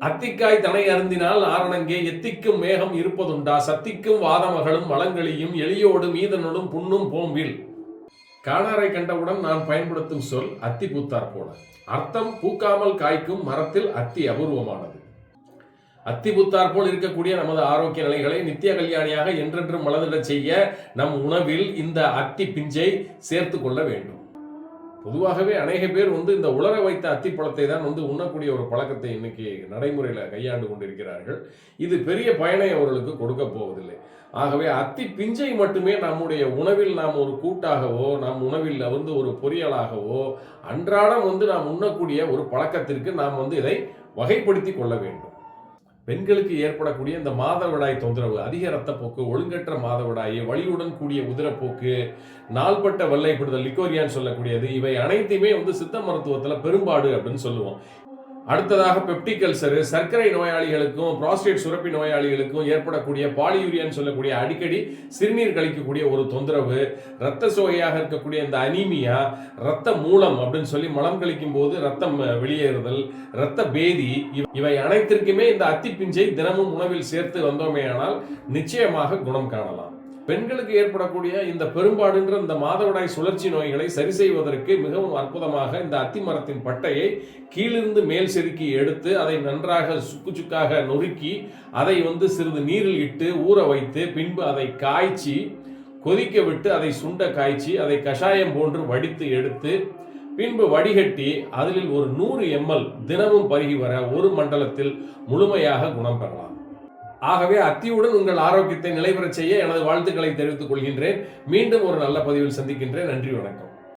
அத்திக்காய் தனை அருந்தினால் ஆரணங்கே எத்திக்கும் மேகம் இருப்பதுண்டா சத்திக்கும் வாதமகளும் வளங்களியும் எளியோடு மீதனோடும் புண்ணும் போம்பில். காணாரை கண்டவுடன் நான் பயன்படுத்தும் சொல் அத்தி பூத்தார் போல. அர்த்தம் பூக்காமல் காய்க்கும் மரத்தில் அத்தி அபூர்வமானது. அத்தி பூத்தார் போல் இருக்கக்கூடிய நமது ஆரோக்கிய நிலைகளை நித்திய கல்யாணியாக என்றென்றும் மலர்ந்திடச் செய்ய நம் உணவில் இந்த அத்தி பிஞ்சை சேர்த்து கொள்ள வேண்டும். பொதுவாகவே அநேக பேர் இந்த உலர வைத்த அத்திப்பழத்தை தான் உண்ணக்கூடிய ஒரு பழக்கத்தை இன்னைக்கு நடைமுறையில் கையாண்டு கொண்டிருக்கிறார்கள். இது பெரிய பயனை அவர்களுக்கு கொடுக்க போவதில்லை. ஆகவே அத்தி பிஞ்சை மட்டுமே நம்முடைய உணவில் நாம் ஒரு கூட்டாகவோ நம் உணவில் ஒரு பொரியலாகவோ அன்றாடம் நாம் உண்ணக்கூடிய ஒரு பழக்கத்திற்கு நாம் இதை வகைப்படுத்தி கொள்ள வேண்டும். பெண்களுக்கு ஏற்படக்கூடிய இந்த மாதவிடாய் தொந்தரவு, அதிக இரத்தப்போக்கு, ஒழுங்கற்ற மாதவிடாய், வலியுடன் கூடிய உதிரப்போக்கு, நாள்பட்ட வெள்ளைப்படுதல், லிக்கோரியான்னு சொல்லக்கூடியது, இவை அனைத்தையுமே சித்த மருத்துவத்தில் பெரும்பாடு அப்படின்னு சொல்லுவோம். அடுத்ததாக பெப்டிக் அல்சர், சர்க்கரை நோயாளிகளுக்கும் புரோஸ்டேட் சுரப்பி நோயாளிகளுக்கும் ஏற்படக்கூடிய பாலியூரியான்னு சொல்லக்கூடிய அடிக்கடி சிறுநீர் கழிக்கக்கூடிய ஒரு தொந்தரவு, இரத்த சோகையாக இருக்கக்கூடிய இந்த அனீமியா, இரத்த மூலம் அப்படின்னு சொல்லி மலம் கழிக்கும் போது ரத்தம் வெளியேறுதல், இரத்த பேதி, இவை அனைத்திற்குமே இந்த அத்தி பிஞ்சை தினமும் உணவில் சேர்த்து வந்தோமேயானால் நிச்சயமாக குணம் காணலாம். பெண்களுக்கு ஏற்படக்கூடிய இந்த பெரும்பாடுன்ற இந்த மாதவிடாய் சுழற்சி நோய்களை சரி செய்வதற்கு மிகவும் அற்புதமாக இந்த அத்தி மரத்தின் பட்டையை கீழிருந்து மேல் செதுக்கி எடுத்து அதை நன்றாக சுக்காக நொறுக்கி அதை சிறிது நீரில் இட்டு ஊற வைத்து பின்பு அதை காய்ச்சி கொதிக்க விட்டு அதை சுண்ட காய்ச்சி அதை கஷாயம் போன்று வடித்து எடுத்து பின்பு வடிகட்டி அதில் ஒரு 100 ml தினமும் பருகி வர ஒரு மண்டலத்தில் முழுமையாக குணம் பெறலாம். ஆகவே அத்தியுடன் உங்கள் ஆரோக்கியத்தை நிலைபெறச் செய்ய எனது வாழ்த்துக்களை தெரிவித்துக் கொள்கின்றேன். மீண்டும் ஒரு நல்ல பதிவில் சந்திக்கின்றேன். நன்றி, வணக்கம்.